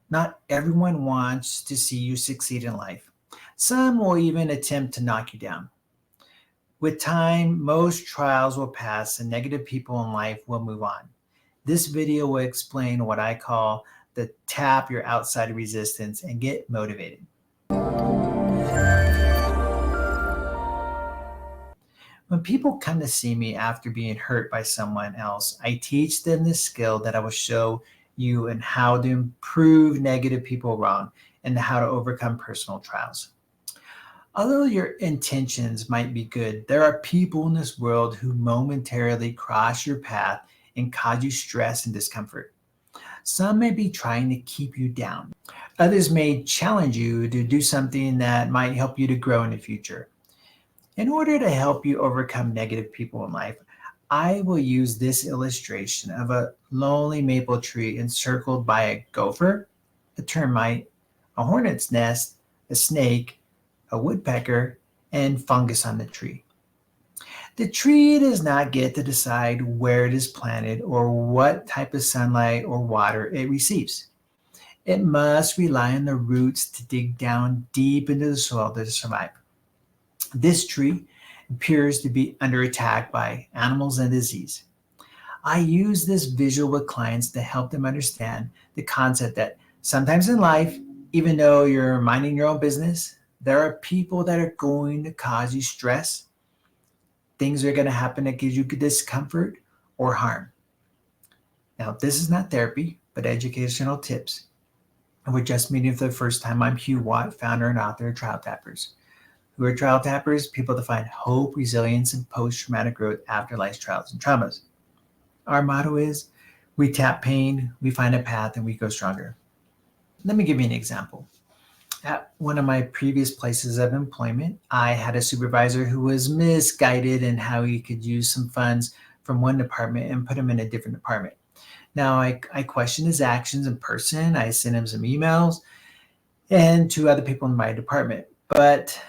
Not everyone wants to see you succeed in life. Some will even attempt to knock you down. With time, most trials will pass and negative people in life will move on. This video will explain what I call the tap your outside resistance and get motivated. When people come to see me after being hurt by someone else, I teach them this skill that I will show you and how to improve negative people around and how to overcome personal trials. Although your intentions might be good, there are people in this world who momentarily cross your path and cause you stress and discomfort. Some may be trying to keep you down. Others may challenge you to do something that might help you to grow in the future. In order to help you overcome negative people in life, I will use this illustration of a lonely maple tree encircled by a gopher, a termite, a hornet's nest, a snake, a woodpecker, and fungus on the tree. The tree does not get to decide where it is planted or what type of sunlight or water it receives. It must rely on the roots to dig down deep into the soil to survive. This tree appears to be under attack by animals and disease. I use this visual with clients to help them understand the concept that sometimes in life, even though you're minding your own business, there are people that are going to cause you stress. Things are going to happen that gives you discomfort or harm. Now, this is not therapy, but educational tips. And we're just meeting for the first time. I'm Hugh D, founder and author of Trial Tappers. Who are trial tappers? People that find hope, resilience, and post-traumatic growth after life's trials and traumas. Our motto is, we tap pain, we find a path, and we go stronger. Let me give you an example. At one of my previous places of employment, I had a supervisor who was misguided in how he could use some funds from one department and put them in a different department. Now, I questioned his actions in person. I sent him some emails and to other people in my department. But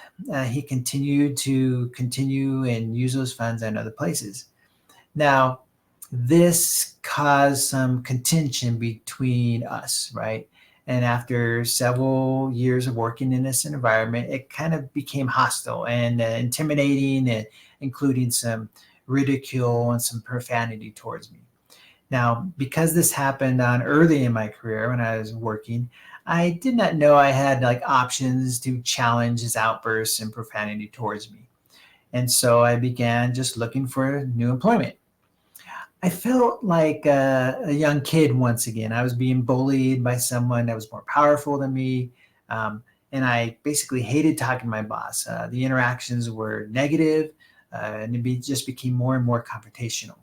he continued to and use those funds in other places. Now, this caused some contention between us, right? And after several years of working in this environment, it kind of became hostile and intimidating, and including some ridicule and some profanity towards me. Now, because this happened on early in my career when I was working, I did not know I had options to challenge his outbursts and profanity towards me. And so I began just looking for new employment. I felt like a young kid once again. I was being bullied by someone that was more powerful than me. And I basically hated talking to my boss. The interactions were negative, and just became more and more confrontational.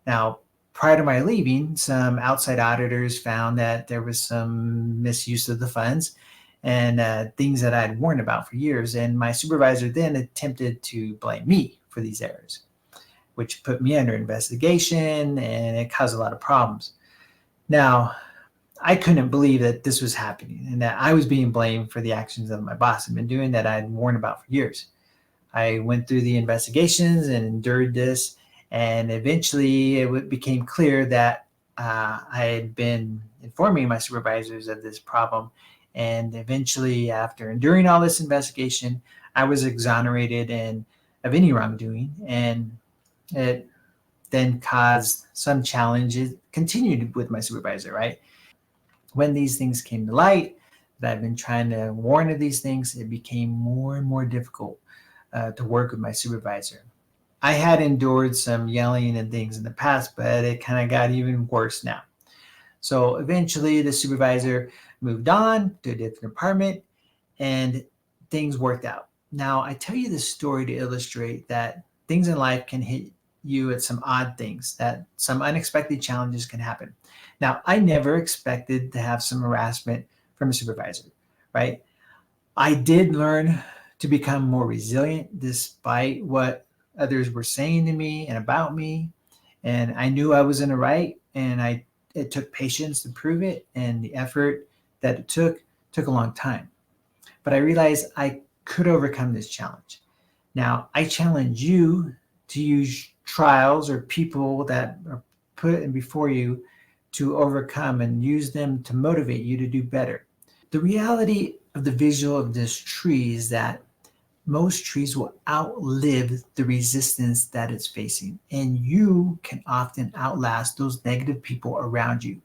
Now, prior to my leaving, some outside auditors found that there was some misuse of the funds and things that I'd warned about for years. And my supervisor then attempted to blame me for these errors, which put me under investigation, and it caused a lot of problems. Now, I couldn't believe that this was happening and that I was being blamed for the actions of my boss. I'd been doing that I'd warned about for years. I went through the investigations and endured this, and eventually it became clear that I had been informing my supervisors of this problem. And eventually, after enduring all this investigation, I was exonerated of any wrongdoing. And it then caused some challenges, continued with my supervisor, right? When these things came to light, that I've been trying to warn of these things, it became more and more difficult to work with my supervisor. I had endured some yelling and things in the past, but it kind of got even worse now. So eventually the supervisor moved on to a different department and things worked out. Now, I tell you this story to illustrate that things in life can hit you at some odd things, that some unexpected challenges can happen. Now, I never expected to have some harassment from a supervisor, right? I did learn to become more resilient despite what others were saying to me and about me. And I knew I was in the right, and it took patience to prove it, and the effort that it took a long time. But I realized I could overcome this challenge. Now, I challenge you to use trials or people that are put in before you to overcome and use them to motivate you to do better. The reality of the visual of this tree is that most trees will outlive the resistance that it's facing, and you can often outlast those negative people around you.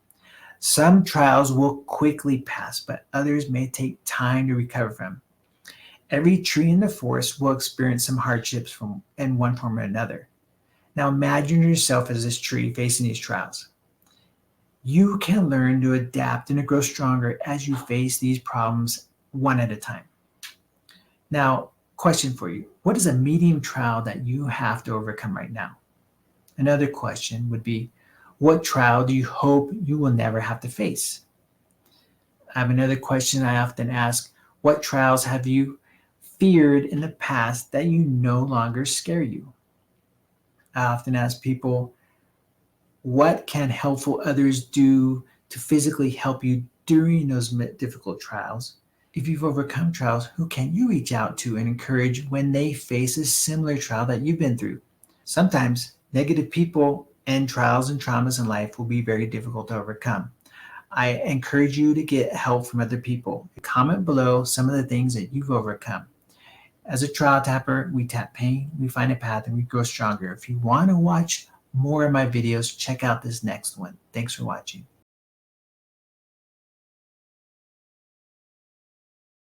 Some trials will quickly pass, but others may take time to recover from. Every tree in the forest will experience some hardships from in one form or another. Now imagine yourself as this tree facing these trials. You can learn to adapt and to grow stronger as you face these problems one at a time. Now, question for you. What is a medium trial that you have to overcome right now? Another question would be, what trial do you hope you will never have to face? I have another question I often ask. What trials have you feared in the past that you no longer scare you? I often ask people, what can helpful others do to physically help you during those difficult trials? If you've overcome trials, who can you reach out to and encourage when they face a similar trial that you've been through? Sometimes negative people and trials and traumas in life will be very difficult to overcome. I encourage you to get help from other people. Comment below some of the things that you've overcome. As a trial tapper, we tap pain, we find a path, and we grow stronger. If you want to watch more of my videos, check out this next one. Thanks for watching.